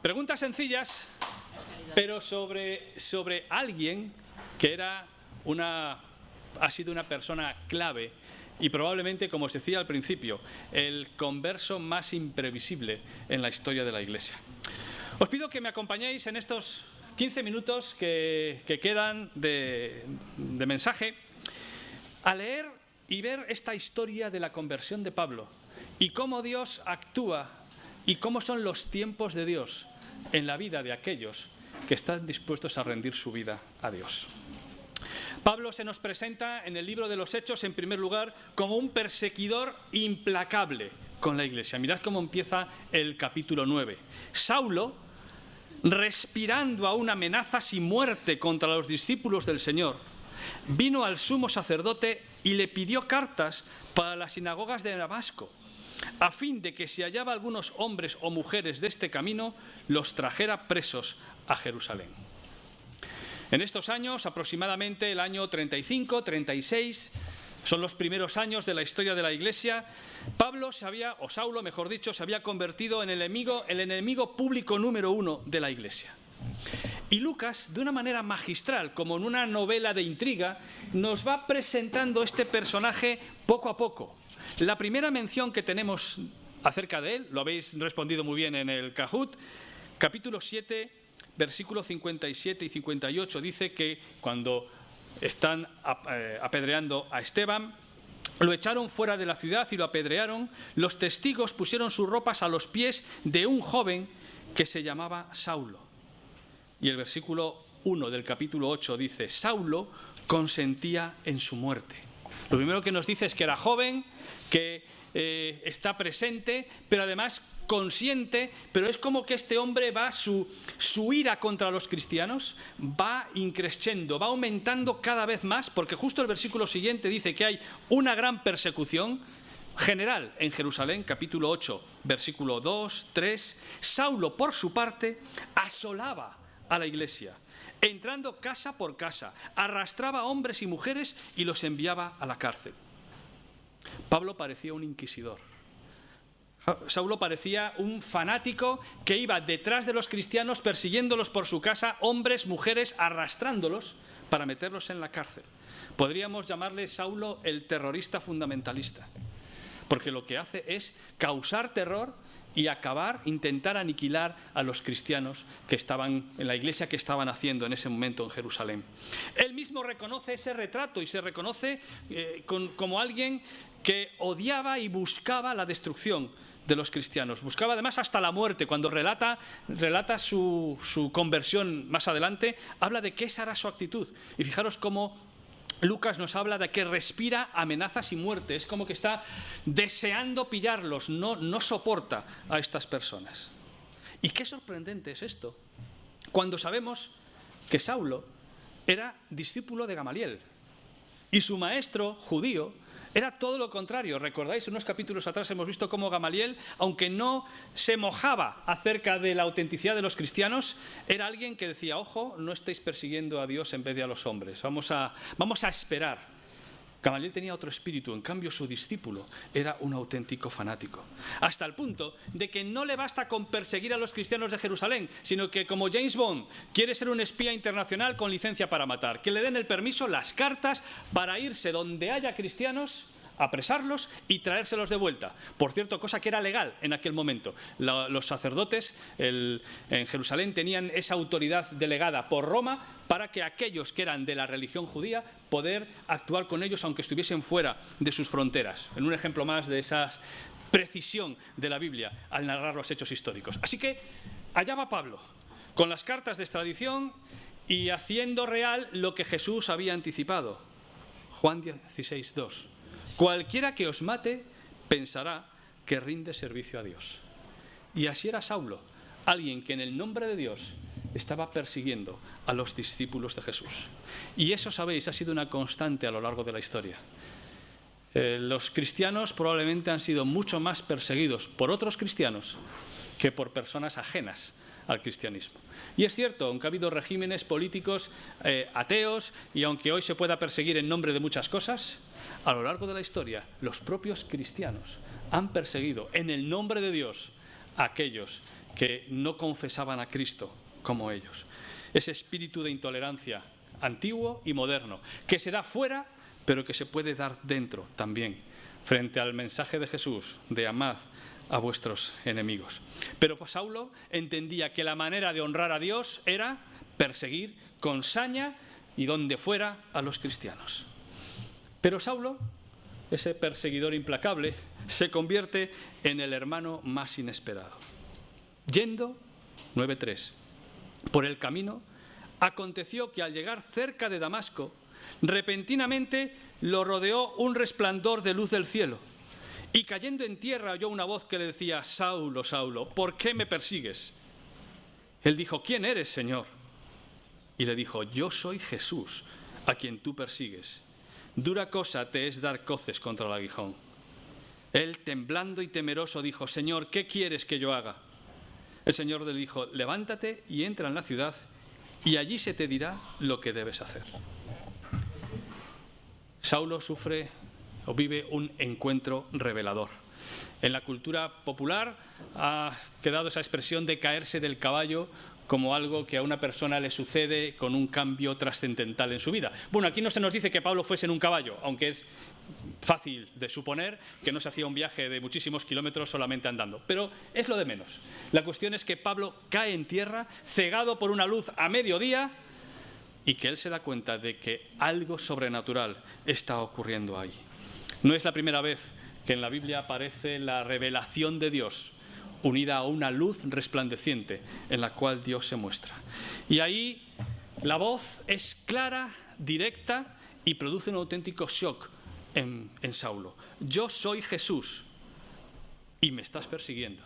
Preguntas sencillas, pero sobre alguien que ha sido una persona clave y probablemente, como os decía al principio, el converso más imprevisible en la historia de la Iglesia. Os pido que me acompañéis en estos 15 minutos que quedan de mensaje a leer y ver esta historia de la conversión de Pablo y cómo Dios actúa y cómo son los tiempos de Dios en la vida de aquellos que están dispuestos a rendir su vida a Dios. Pablo se nos presenta en el libro de los Hechos, en primer lugar, como un perseguidor implacable con la Iglesia. Mirad cómo empieza el capítulo 9. Saulo, respirando aún amenazas y muerte contra los discípulos del Señor, vino al sumo sacerdote y le pidió cartas para las sinagogas de Damasco, a fin de que si hallaba algunos hombres o mujeres de este camino, los trajera presos a Jerusalén. En estos años, aproximadamente el año 35, 36, son los primeros años de la historia de la Iglesia, Saulo, mejor dicho, se había convertido en el enemigo público número 1 de la Iglesia. Y Lucas, de una manera magistral, como en una novela de intriga, nos va presentando este personaje poco a poco. La primera mención que tenemos acerca de él, lo habéis respondido muy bien en el Kahoot, capítulo 7, versículos 57 y 58, dice que cuando están apedreando a Esteban, lo echaron fuera de la ciudad y lo apedrearon. Los testigos pusieron sus ropas a los pies de un joven que se llamaba Saulo. Y el versículo 1 del capítulo 8 dice: Saulo consentía en su muerte. Lo primero que nos dice es que era joven, que está presente, pero además consciente, pero es como que este hombre su ira contra los cristianos va increciendo, va aumentando cada vez más, porque justo el versículo siguiente dice que hay una gran persecución general en Jerusalén, capítulo 8, versículo 2, 3. Saulo, por su parte, asolaba a la iglesia, entrando casa por casa, arrastraba a hombres y mujeres y los enviaba a la cárcel. Pablo parecía un inquisidor. Saulo parecía un fanático que iba detrás de los cristianos, persiguiéndolos por su casa, hombres, mujeres, arrastrándolos para meterlos en la cárcel. Podríamos llamarle Saulo el terrorista fundamentalista, porque lo que hace es causar terror y intentar aniquilar a los cristianos que estaban en la iglesia, que estaban haciendo en ese momento en Jerusalén. Él mismo reconoce ese retrato y se reconoce como alguien que odiaba y buscaba la destrucción de los cristianos. Buscaba además hasta la muerte. Cuando relata su conversión más adelante, habla de que esa era su actitud. Y fijaros cómo Lucas nos habla de que respira amenazas y muerte. Es como que está deseando pillarlos, no soporta a estas personas. Y qué sorprendente es esto, cuando sabemos que Saulo era discípulo de Gamaliel y su maestro judío era todo lo contrario. ¿Recordáis? Unos capítulos atrás hemos visto cómo Gamaliel, aunque no se mojaba acerca de la autenticidad de los cristianos, era alguien que decía: ojo, no estéis persiguiendo a Dios en vez de a los hombres, vamos a esperar. Gamaliel tenía otro espíritu, en cambio su discípulo era un auténtico fanático. Hasta el punto de que no le basta con perseguir a los cristianos de Jerusalén, sino que, como James Bond, quiere ser un espía internacional con licencia para matar, que le den el permiso, las cartas, para irse donde haya cristianos, apresarlos y traérselos de vuelta. Por cierto, cosa que era legal en aquel momento. Los sacerdotes en Jerusalén tenían esa autoridad delegada por Roma para que aquellos que eran de la religión judía poder actuar con ellos aunque estuviesen fuera de sus fronteras. En un ejemplo más de esa precisión de la Biblia al narrar los hechos históricos. Así que allá va Pablo, con las cartas de extradición y haciendo real lo que Jesús había anticipado. Juan 16, 2. Cualquiera que os mate pensará que rinde servicio a Dios. Y así era Saulo, alguien que en el nombre de Dios estaba persiguiendo a los discípulos de Jesús. Y eso, sabéis, ha sido una constante a lo largo de la historia. Los cristianos probablemente han sido mucho más perseguidos por otros cristianos que por personas ajenas al cristianismo. Y es cierto, aunque ha habido regímenes políticos ateos, y aunque hoy se pueda perseguir en nombre de muchas cosas, a lo largo de la historia los propios cristianos han perseguido en el nombre de Dios a aquellos que no confesaban a Cristo como ellos. Ese espíritu de intolerancia antiguo y moderno, que se da fuera, pero que se puede dar dentro también, frente al mensaje de Jesús de amad a vuestros enemigos. Pero Saulo entendía que la manera de honrar a Dios era perseguir con saña y donde fuera a los cristianos. Pero Saulo, ese perseguidor implacable, se convierte en el hermano más inesperado. Yendo, 9:3, por el camino, aconteció que al llegar cerca de Damasco, repentinamente lo rodeó un resplandor de luz del cielo, y cayendo en tierra oyó una voz que le decía: Saulo, Saulo, ¿por qué me persigues? Él dijo: ¿quién eres, Señor? Y le dijo: yo soy Jesús, a quien tú persigues. Dura cosa te es dar coces contra el aguijón. Él, temblando y temeroso, dijo: Señor, ¿qué quieres que yo haga? El Señor le dijo: levántate y entra en la ciudad, y allí se te dirá lo que debes hacer. Saulo sufre o vive un encuentro revelador. En la cultura popular ha quedado esa expresión de caerse del caballo como algo que a una persona le sucede con un cambio trascendental en su vida. Bueno, aquí no se nos dice que Pablo fuese en un caballo, aunque es fácil de suponer que no se hacía un viaje de muchísimos kilómetros solamente andando, pero es lo de menos. La cuestión es que Pablo cae en tierra, cegado por una luz a mediodía, y que él se da cuenta de que algo sobrenatural está ocurriendo ahí. No es la primera vez que en la Biblia aparece la revelación de Dios, unida a una luz resplandeciente en la cual Dios se muestra. Y ahí la voz es clara, directa y produce un auténtico shock en Saulo. Yo soy Jesús y me estás persiguiendo.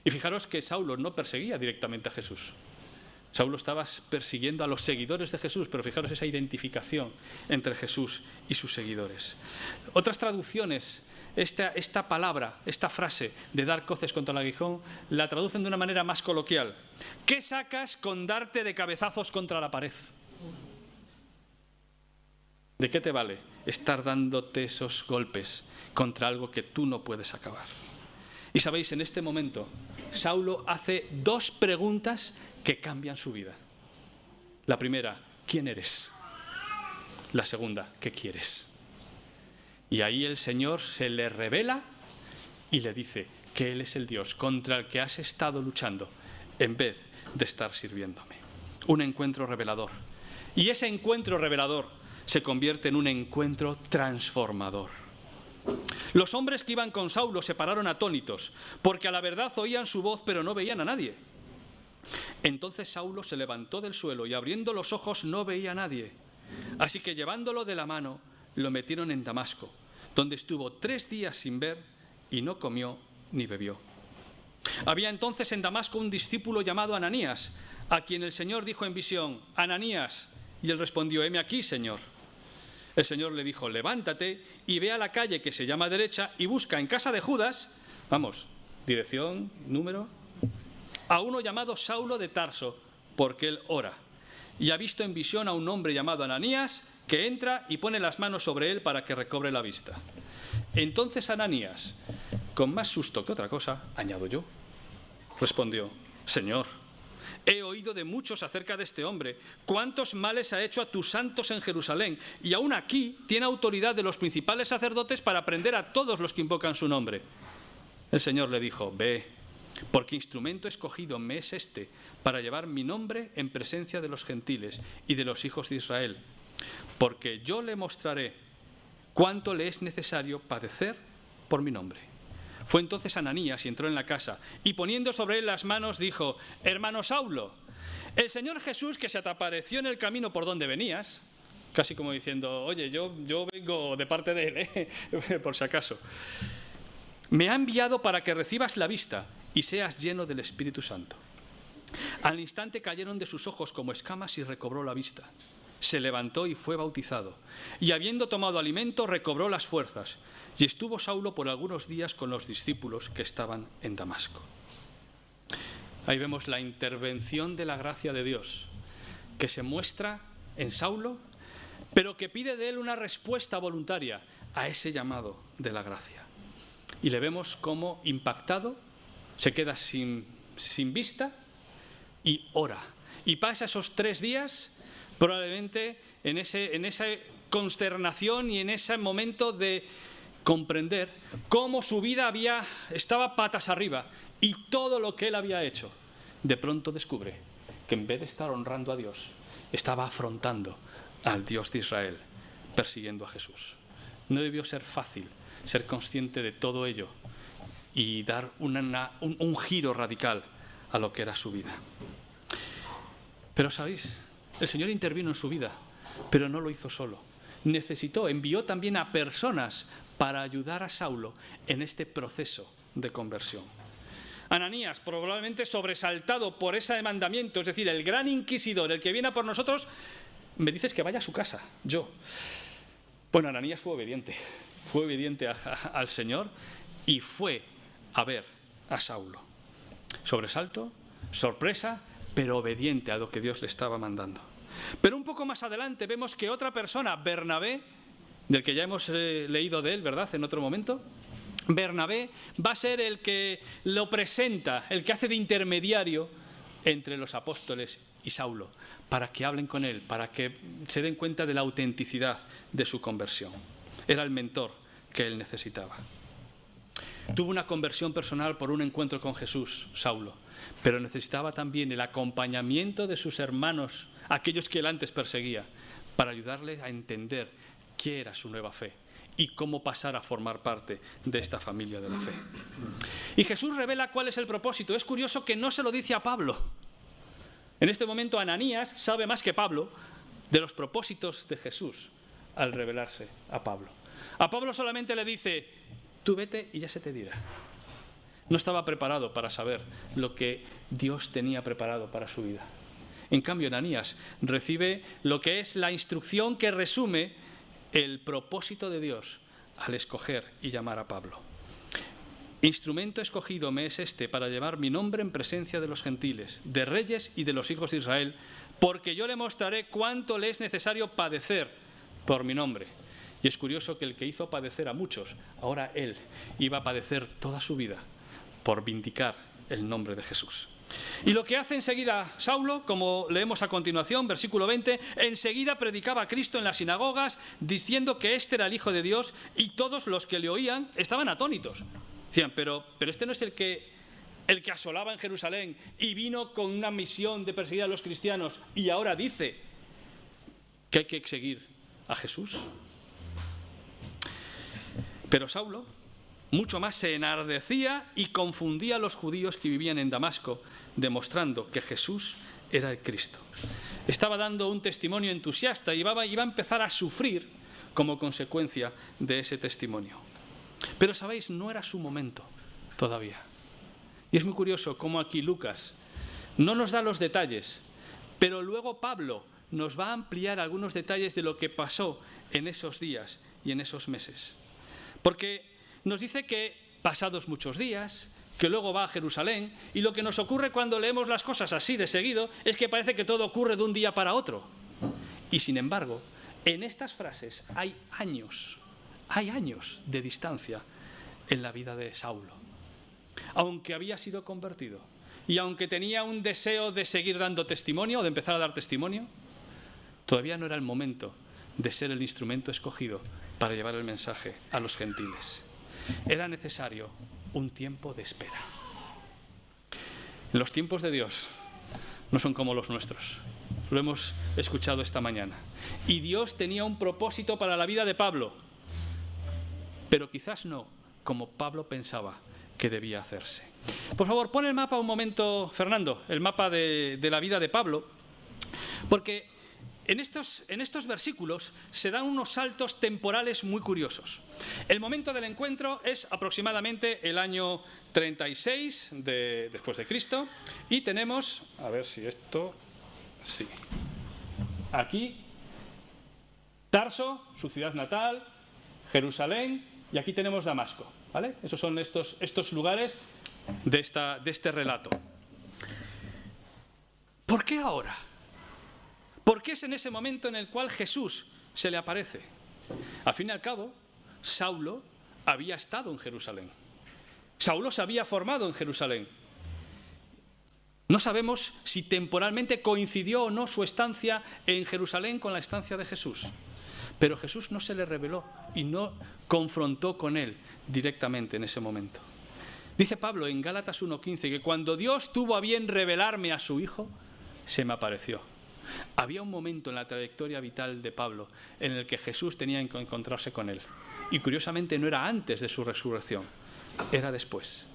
Y fijaros que Saulo no perseguía directamente a Jesús. Saulo estaba persiguiendo a los seguidores de Jesús, pero fijaros esa identificación entre Jesús y sus seguidores. Otras traducciones, esta palabra, esta frase de dar coces contra el aguijón, la traducen de una manera más coloquial. ¿Qué sacas con darte de cabezazos contra la pared? ¿De qué te vale estar dándote esos golpes contra algo que tú no puedes acabar? Y sabéis, en este momento, Saulo hace dos preguntas que cambian su vida. La primera: ¿quién eres? La segunda: ¿qué quieres? Y ahí el Señor se le revela y le dice que Él es el Dios contra el que has estado luchando en vez de estar sirviéndome. Un encuentro revelador. Y ese encuentro revelador se convierte en un encuentro transformador. Los hombres que iban con Saulo se pararon atónitos, porque a la verdad oían su voz, pero no veían a nadie. Entonces Saulo se levantó del suelo y abriendo los ojos no veía a nadie. Así que llevándolo de la mano, lo metieron en Damasco, donde estuvo 3 días sin ver y no comió ni bebió. Había entonces en Damasco un discípulo llamado Ananías, a quien el Señor dijo en visión: Ananías. Y él respondió: heme aquí, Señor. El Señor le dijo: levántate y ve a la calle que se llama Derecha y busca en casa de Judas, vamos, dirección, número, a uno llamado Saulo de Tarso, porque él ora. Y ha visto en visión a un hombre llamado Ananías, que entra y pone las manos sobre él para que recobre la vista. Entonces Ananías, con más susto que otra cosa, añado yo, respondió: Señor, he oído de muchos acerca de este hombre, cuántos males ha hecho a tus santos en Jerusalén, y aún aquí tiene autoridad de los principales sacerdotes para prender a todos los que invocan su nombre. El Señor le dijo: ve, porque instrumento escogido me es este, para llevar mi nombre en presencia de los gentiles y de los hijos de Israel, porque yo le mostraré cuánto le es necesario padecer por mi nombre. Fue entonces Ananías y entró en la casa, y poniendo sobre él las manos dijo: hermano Saulo, el Señor Jesús, que se te apareció en el camino por donde venías, casi como diciendo: oye, yo vengo de parte de él, por si acaso, me ha enviado para que recibas la vista y seas lleno del Espíritu Santo. Al instante cayeron de sus ojos como escamas y recobró la vista. Se levantó y fue bautizado, y habiendo tomado alimento recobró las fuerzas, y estuvo Saulo por algunos días con los discípulos que estaban en Damasco. Ahí vemos la intervención de la gracia de Dios, que se muestra en Saulo, pero que pide de él una respuesta voluntaria a ese llamado de la gracia. Y le vemos como impactado, se queda sin sin vista y ora. Y pasa esos 3 días probablemente en esa consternación y en ese momento de comprender cómo su vida estaba patas arriba y todo lo que él había hecho. De pronto descubre que en vez de estar honrando a Dios, estaba afrontando al Dios de Israel, persiguiendo a Jesús. No debió ser fácil ser consciente de todo ello y dar un giro radical a lo que era su vida. Pero ¿sabéis? El Señor intervino en su vida, pero no lo hizo solo. Envió también a personas para ayudar a Saulo en este proceso de conversión. Ananías, probablemente sobresaltado por ese mandamiento, es decir, el gran inquisidor, el que viene a por nosotros, me dices que vaya a su casa, yo. Bueno, Ananías fue obediente al Señor y fue a ver a Saulo. Sobresalto, sorpresa, pero obediente a lo que Dios le estaba mandando. Pero un poco más adelante vemos que otra persona, Bernabé, del que ya hemos leído de él, ¿verdad?, en otro momento. Bernabé va a ser el que lo presenta, el que hace de intermediario entre los apóstoles y Saulo, para que hablen con él, para que se den cuenta de la autenticidad de su conversión. Era el mentor que él necesitaba. Tuvo una conversión personal por un encuentro con Jesús, Saulo, pero necesitaba también el acompañamiento de sus hermanos, aquellos que él antes perseguía, para ayudarle a entender qué era su nueva fe y cómo pasar a formar parte de esta familia de la fe. Y Jesús revela cuál es el propósito. Es curioso que no se lo dice a Pablo. En este momento Ananías sabe más que Pablo de los propósitos de Jesús al revelarse a Pablo. A Pablo solamente le dice: tú vete y ya se te dirá. No estaba preparado para saber lo que Dios tenía preparado para su vida. En cambio, Ananías recibe lo que es la instrucción que resume el propósito de Dios al escoger y llamar a Pablo. Instrumento escogido me es este para llevar mi nombre en presencia de los gentiles, de reyes y de los hijos de Israel, porque yo le mostraré cuánto le es necesario padecer por mi nombre. Y es curioso que el que hizo padecer a muchos, ahora él iba a padecer toda su vida por vindicar el nombre de Jesús. Y lo que hace enseguida Saulo, como leemos a continuación, versículo 20, enseguida predicaba a Cristo en las sinagogas, diciendo que este era el Hijo de Dios, y todos los que le oían estaban atónitos. Decían, pero este no es el que asolaba en Jerusalén y vino con una misión de perseguir a los cristianos y ahora dice que hay que seguir a Jesús. Pero Saulo mucho más se enardecía y confundía a los judíos que vivían en Damasco, demostrando que Jesús era el Cristo. Estaba dando un testimonio entusiasta y iba a empezar a sufrir como consecuencia de ese testimonio. Pero, ¿sabéis? No era su momento todavía. Y es muy curioso cómo aquí Lucas no nos da los detalles, pero luego Pablo nos va a ampliar algunos detalles de lo que pasó en esos días y en esos meses. Porque nos dice que pasados muchos días, que luego va a Jerusalén, y lo que nos ocurre cuando leemos las cosas así de seguido es que parece que todo ocurre de un día para otro. Y sin embargo, en estas frases hay años de distancia en la vida de Saulo. Aunque había sido convertido y aunque tenía un deseo de seguir dando testimonio o de empezar a dar testimonio, todavía no era el momento de ser el instrumento escogido para llevar el mensaje a los gentiles. Era necesario un tiempo de espera. Los tiempos de Dios no son como los nuestros. Lo hemos escuchado esta mañana. Y Dios tenía un propósito para la vida de Pablo, pero quizás no como Pablo pensaba que debía hacerse. Por favor, pon el mapa un momento, Fernando, el mapa de la vida de Pablo, porque en estos versículos se dan unos saltos temporales muy curiosos. El momento del encuentro es aproximadamente el año 36 después de Cristo y tenemos, a ver si esto, sí, aquí Tarso, su ciudad natal, Jerusalén y aquí tenemos Damasco, ¿vale? Esos son estos lugares de este relato. ¿Por qué ahora? ¿Por qué es en ese momento en el cual Jesús se le aparece? Al fin y al cabo, Saulo había estado en Jerusalén. Saulo se había formado en Jerusalén. No sabemos si temporalmente coincidió o no su estancia en Jerusalén con la estancia de Jesús. Pero Jesús no se le reveló y no confrontó con él directamente en ese momento. Dice Pablo en Gálatas 1:15 que cuando Dios tuvo a bien revelarme a su Hijo, se me apareció. Había un momento en la trayectoria vital de Pablo en el que Jesús tenía que encontrarse con él. Y curiosamente no era antes de su resurrección, era después.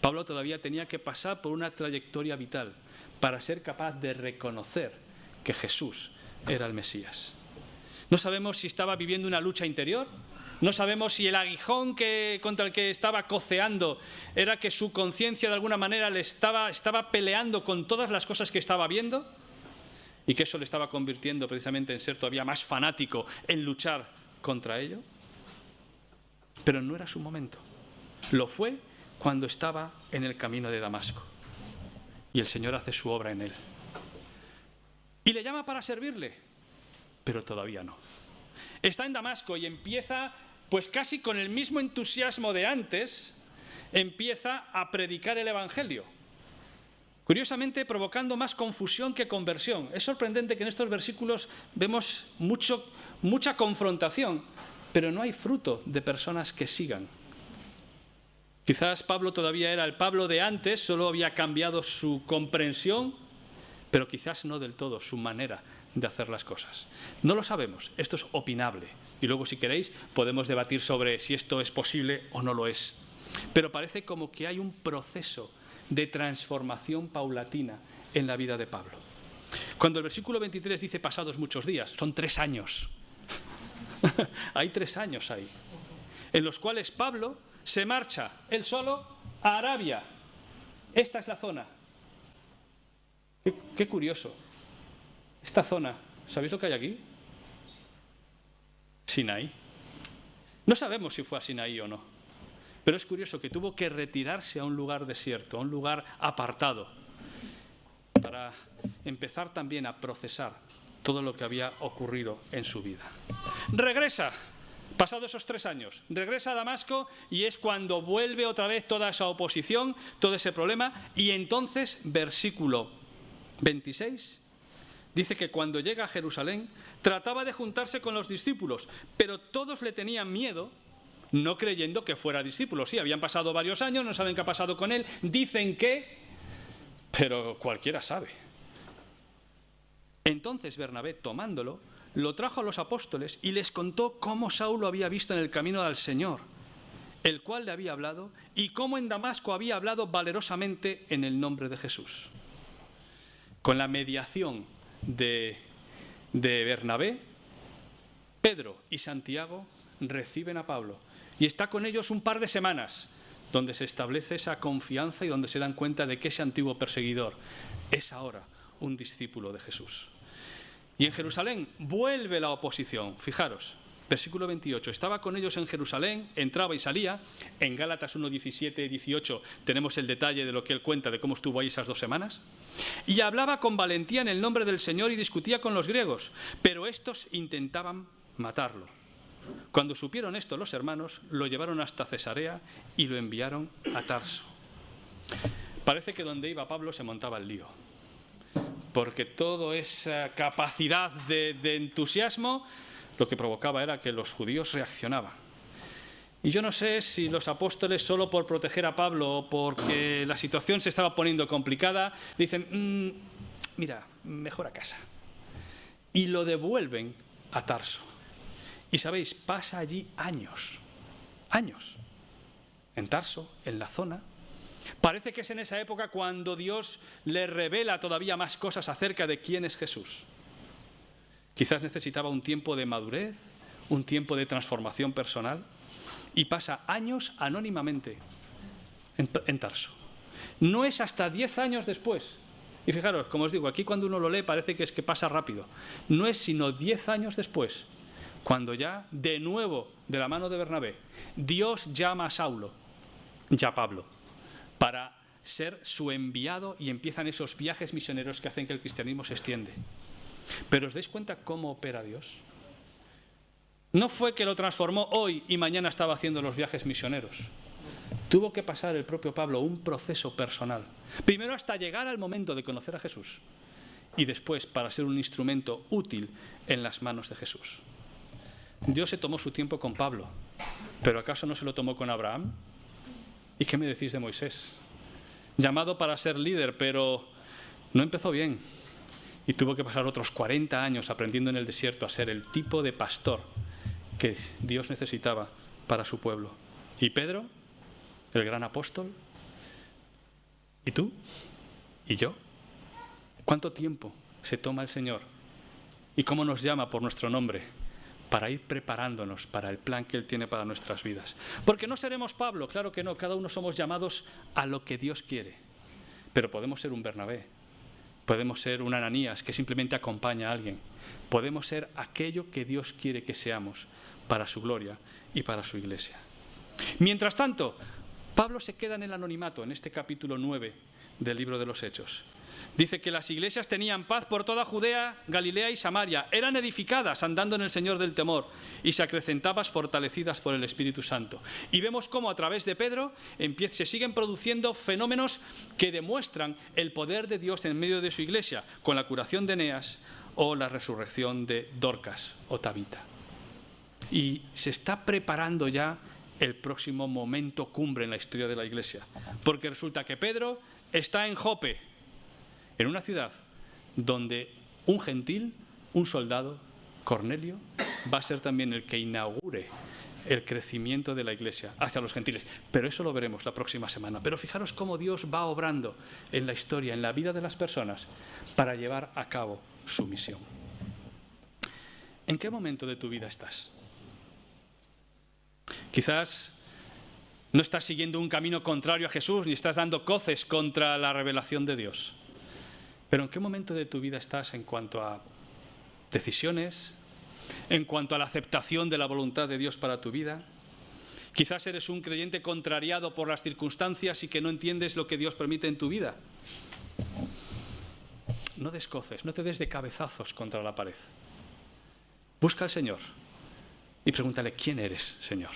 Pablo todavía tenía que pasar por una trayectoria vital para ser capaz de reconocer que Jesús era el Mesías. No sabemos si estaba viviendo una lucha interior, no sabemos si el aguijón contra el que estaba coceando era que su conciencia de alguna manera le estaba peleando con todas las cosas que estaba viendo y que eso le estaba convirtiendo precisamente en ser todavía más fanático en luchar contra ello. Pero no era su momento. Lo fue cuando estaba en el camino de Damasco. Y el Señor hace su obra en él. Y le llama para servirle, pero todavía no. Está en Damasco y empieza, pues casi con el mismo entusiasmo de antes, empieza a predicar el Evangelio. Curiosamente, provocando más confusión que conversión. Es sorprendente que en estos versículos vemos mucha confrontación, pero no hay fruto de personas que sigan. Quizás Pablo todavía era el Pablo de antes, solo había cambiado su comprensión, pero quizás no del todo su manera de hacer las cosas. No lo sabemos, esto es opinable. Y luego, si queréis, podemos debatir sobre si esto es posible o no lo es. Pero parece como que hay un proceso de transformación paulatina en la vida de Pablo. Cuando el versículo 23 dice pasados muchos días, son 3 años. Hay 3 años ahí, en los cuales Pablo se marcha, él solo, a Arabia. Esta es la zona. Qué curioso. Esta zona, ¿sabéis lo que hay aquí? Sinaí. No sabemos si fue a Sinaí o no, pero es curioso que tuvo que retirarse a un lugar desierto, a un lugar apartado, para empezar también a procesar todo lo que había ocurrido en su vida. Regresa, pasado esos 3 años, regresa a Damasco y es cuando vuelve otra vez toda esa oposición, todo ese problema, y entonces, versículo 26, dice que cuando llega a Jerusalén trataba de juntarse con los discípulos, pero todos le tenían miedo, no creyendo que fuera discípulo. Sí, habían pasado varios años, no saben qué ha pasado con él, dicen que, pero cualquiera sabe. Entonces Bernabé, tomándolo, lo trajo a los apóstoles y les contó cómo Saulo había visto en el camino al Señor, el cual le había hablado, y cómo en Damasco había hablado valerosamente en el nombre de Jesús. Con la mediación de Bernabé, Pedro y Santiago reciben a Pablo y está con ellos un par de semanas, donde se establece esa confianza y donde se dan cuenta de que ese antiguo perseguidor es ahora un discípulo de Jesús. Y en Jerusalén vuelve la oposición. Fijaros, versículo 28, estaba con ellos en Jerusalén, entraba y salía. En Gálatas 1, 17 y 18 tenemos el detalle de lo que él cuenta, de cómo estuvo ahí esas 2 semanas. Y hablaba con valentía en el nombre del Señor y discutía con los griegos, pero estos intentaban matarlo. Cuando supieron esto los hermanos, lo llevaron hasta Cesarea y lo enviaron a Tarso. Parece que donde iba Pablo se montaba el lío, porque toda esa capacidad de entusiasmo lo que provocaba era que los judíos reaccionaban. Y yo no sé si los apóstoles, solo por proteger a Pablo o porque la situación se estaba poniendo complicada, dicen, mira, mejor a casa. Y lo devuelven a Tarso. Y sabéis, pasa allí años, en Tarso, en la zona. Parece que es en esa época cuando Dios le revela todavía más cosas acerca de quién es Jesús. Quizás necesitaba un tiempo de madurez, un tiempo de transformación personal, y pasa años anónimamente en Tarso. No es hasta 10 años después. Y fijaros, como os digo, aquí cuando uno lo lee parece que es que pasa rápido. No es sino 10 años después, cuando ya, de nuevo, de la mano de Bernabé, Dios llama a Saulo, ya a Pablo, para ser su enviado, y empiezan esos viajes misioneros que hacen que el cristianismo se extiende. Pero ¿os dais cuenta cómo opera Dios? No fue que lo transformó hoy y mañana estaba haciendo los viajes misioneros. tuvo que pasar el propio Pablo un proceso personal. Primero hasta llegar al momento de conocer a Jesús y después para ser un instrumento útil en las manos de Jesús. Dios se tomó su tiempo con Pablo, ¿pero acaso no se lo tomó con Abraham? ¿Y qué me decís de Moisés? Llamado para ser líder, pero no empezó bien y tuvo que pasar otros 40 años aprendiendo en el desierto a ser el tipo de pastor que Dios necesitaba para su pueblo. ¿Y Pedro, el gran apóstol? ¿Y tú? ¿Y yo? ¿Cuánto tiempo se toma el Señor? ¿Y cómo nos llama por nuestro nombre para ir preparándonos para el plan que Él tiene para nuestras vidas? Porque no seremos Pablo, claro que no, cada uno somos llamados a lo que Dios quiere. Pero podemos ser un Bernabé, podemos ser un Ananías que simplemente acompaña a alguien. Podemos ser aquello que Dios quiere que seamos para su gloria y para su iglesia. Mientras tanto, Pablo se queda en el anonimato en este capítulo 9 del libro de los Hechos. Dice que las iglesias tenían paz por toda Judea, Galilea y Samaria. Eran edificadas andando en el Señor del temor y se acrecentaban fortalecidas por el Espíritu Santo. Y vemos cómo a través de Pedro se siguen produciendo fenómenos que demuestran el poder de Dios en medio de su iglesia, con la curación de Eneas o la resurrección de Dorcas o Tabita. Y se está preparando ya el próximo momento cumbre en la historia de la iglesia, porque resulta que Pedro está en Jope, en una ciudad donde un gentil, un soldado, Cornelio, va a ser también el que inaugure el crecimiento de la iglesia hacia los gentiles. Pero eso lo veremos la próxima semana. Pero fijaros cómo Dios va obrando en la historia, en la vida de las personas, para llevar a cabo su misión. ¿En qué momento de tu vida estás? Quizás no estás siguiendo un camino contrario a Jesús, ni estás dando coces contra la revelación de Dios. Pero ¿en qué momento de tu vida estás en cuanto a decisiones, en cuanto a la aceptación de la voluntad de Dios para tu vida? Quizás eres un creyente contrariado por las circunstancias y que no entiendes lo que Dios permite en tu vida. No des coces, no te des de cabezazos contra la pared. Busca al Señor y pregúntale: ¿quién eres, Señor?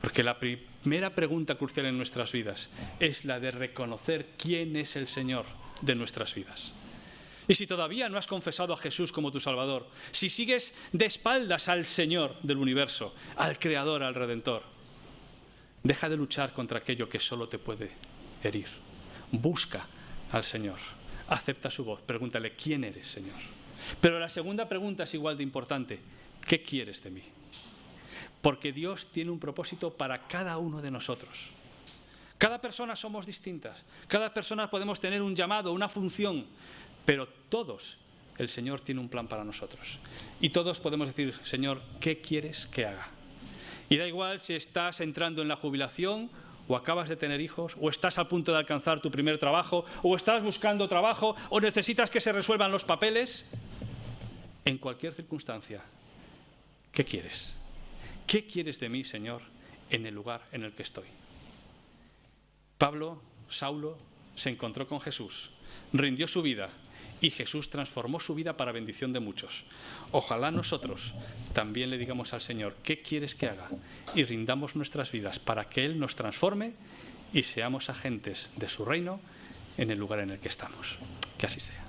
Porque la primera pregunta crucial en nuestras vidas es la de reconocer quién es el Señor de nuestras vidas. Y si todavía no has confesado a Jesús como tu Salvador, si sigues de espaldas al Señor del universo, al Creador, al Redentor, deja de luchar contra aquello que solo te puede herir. Busca al Señor, acepta su voz, pregúntale: ¿quién eres, Señor? Pero la segunda pregunta es igual de importante: ¿qué quieres de mí? Porque Dios tiene un propósito para cada uno de nosotros. Cada persona somos distintas, cada persona podemos tener un llamado, una función, pero todos el Señor tiene un plan para nosotros. Y todos podemos decir: Señor, ¿qué quieres que haga? Y da igual si estás entrando en la jubilación, o acabas de tener hijos, o estás a punto de alcanzar tu primer trabajo, o estás buscando trabajo, o necesitas que se resuelvan los papeles. En cualquier circunstancia, ¿qué quieres? ¿Qué quieres de mí, Señor, en el lugar en el que estoy? Pablo, Saulo, se encontró con Jesús, rindió su vida y Jesús transformó su vida para bendición de muchos. Ojalá nosotros también le digamos al Señor: ¿qué quieres que haga? Y rindamos nuestras vidas para que Él nos transforme y seamos agentes de su reino en el lugar en el que estamos. Que así sea.